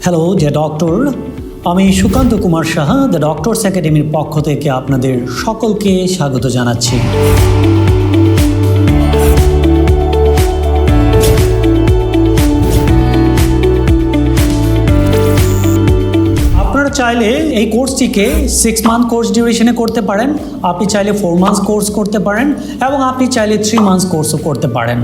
Hello dear doctor, আমি Sukanta Kumar Saha the doctors একাডেমির পক্ষ থেকে আপনাদের সকলকে স্বাগত জানাচ্ছি। আপনারা চাইলে এই কোর্সটিকে 6 মান্থ কোর্স ডিউরেশনে করতে পারেন, আপনি চাইলে 4 মান্থস কোর্স করতে পারেন এবং আপনি চাইলে 3 মান্থস কোর্সও করতে পারেন।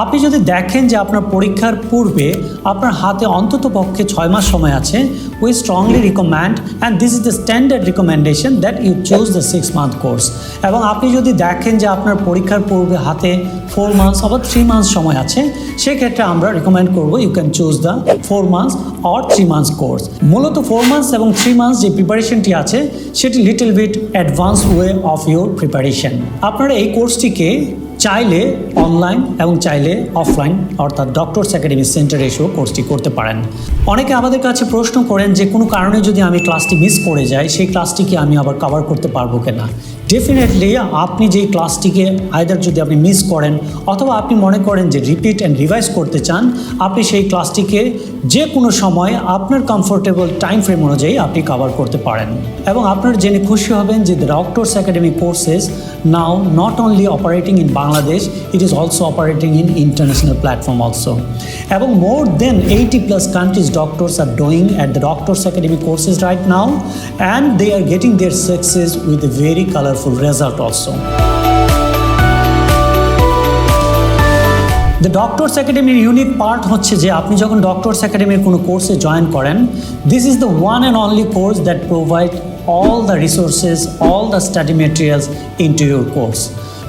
আপনি যদি দেখেন যে আপনার পরীক্ষার পূর্বে আপনার হাতে অন্তত পক্ষে 6 মাস সময় আছে, we strongly recommend and this is the standard recommendation that you choose the 6 month course। এবং আপনি যদি দেখেন যে আপনার পরীক্ষার পূর্বে হাতে 4 মান্থস অথবা 3 মান্থস সময় আছে, সেক্ষেত্রে আমরা রিকমেন্ড করব you can choose the 4 months or 3 months course. মূলত 4 মান্থস এবং 3 মান্থস যে প্রিপারেশনটি আছে সেটি little bit advance way of your preparation. আপনারা এই কোর্সটিকে চাইলে অনলাইন এবং চাইলে অফলাইন অর্থাৎ ডক্টরস একাডেমি সেন্টারে এসেও কোর্সটি করতে পারেন। অনেকে আমাদের কাছে প্রশ্ন করেন যে কোনো কারণে যদি আমি ক্লাসটি মিস করে যাই, সেই ক্লাসটিকে আমি আবার কভার করতে পারবো কিনা। ডেফিনেটলি আপনি যেই ক্লাসটিকে আইদার যদি আপনি মিস করেন অথবা আপনি মনে করেন যে রিপিট অ্যান্ড রিভাইজ করতে চান, আপনি সেই ক্লাসটিকে যে কোনো সময় আপনার কমফোর্টেবল টাইম ফ্রেম অনুযায়ী আপনি কভার করতে পারেন। এবং আপনারা জেনে খুশি হবেন যে the doctors academy courses now not only operating in Bangladesh, it is also operating in international platform also. এবং more than 80+ countries doctors are doing at the Doctors Academy courses right now, and they are getting their success with a very colorful result also. The doctors একাডেমির unique part হচ্ছে যে আপনি যখন doctors একাডেমির কোনো কোর্সে join করেন, this is the one and only course that provide all the resources, all the study materials into your course.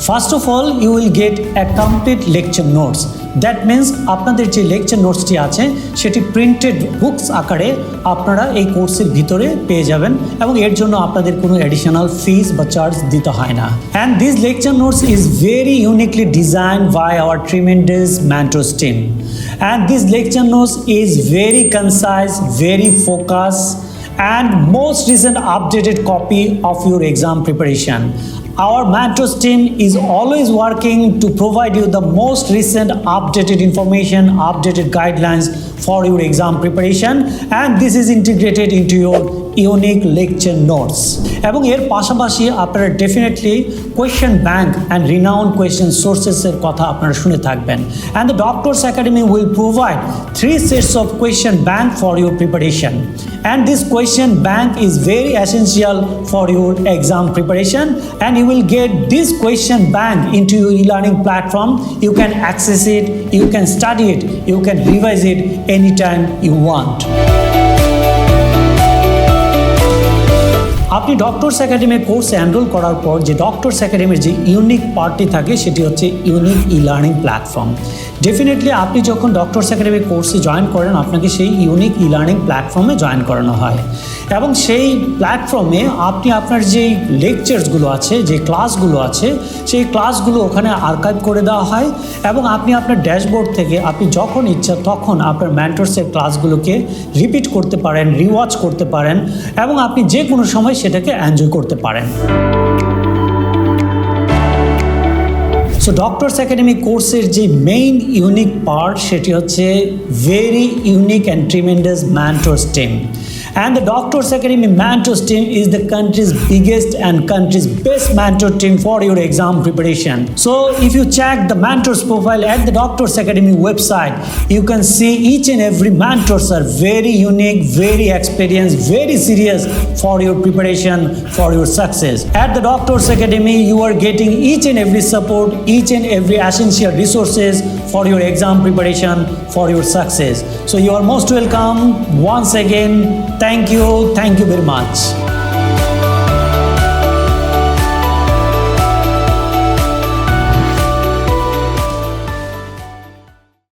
First of all, you will get a complete lecture notes. That means আপনাদের যে lecture নোটসটি আছে সেটি printed books আকারে আপনারা এই কোর্সের ভিতরে পেয়ে যাবেন এবং এর জন্য আপনাদের কোনো অ্যাডিশনাল ফিস বা চার্জ দিতে হয় না। And this lecture notes is very uniquely designed by our tremendous mentors team. And this lecture notes is very concise, very focus and most recent updated copy of your exam preparation. Our mentors team is always working to provide you the most recent updated information, updated guidelines for your exam preparation, and this is integrated into your unique lecture notes. এবং এর পাশাপাশি আপনারা definitely question bank and renowned question সোর্সেসের কথা আপনারা শুনে থাকবেন। And the doctors academy will provide 3 sets of question bank for your preparation, and this question bank is very essential for your exam preparation, and you will get this question bank into your e-learning platform. You can access it, you can study it, you can revise it anytime you want. আপনি doctors একাডেমির কোর্সে enrol করার পর যে doctors একাডেমির যে unique পার্টটি থাকে সেটি হচ্ছে unique e learning platform. Definitely আপনি যখন ডক্টরস একাডেমির কোর্সে জয়েন করেন, আপনাকে সেই ইউনিক ই লার্নিং প্ল্যাটফর্মে জয়েন করানো হয় এবং সেই প্ল্যাটফর্মে আপনি আপনার যেই লেকচার্সগুলো আছে, যে ক্লাসগুলো আছে, সেই ক্লাসগুলো ওখানে আর্কাইভ করে দেওয়া হয় এবং আপনি আপনার ড্যাশবোর্ড থেকে আপনি যখন ইচ্ছা তখন আপনার মেন্টরসের ক্লাসগুলোকে রিপিট করতে পারেন, রিওয়াচ করতে পারেন এবং আপনি যে কোনো সময় সেটাকে এনজয় করতে পারেন। সো ডক্টরস একাডেমি কোর্সের যে মেইন ইউনিক পার্ট সেটি হচ্ছে very unique and tremendous mentors team. And the Doctors Academy Mentors team is the country's biggest and country's best mentor team for your exam preparation. So if you check the mentors profile at the Doctors Academy website, you can see each and every mentors are very unique, very experienced, very serious for your preparation, for your success. At the Doctors Academy, you are getting each and every support, each and every essential resources for your exam preparation, for your success. So you are most welcome once again. Thank you very much.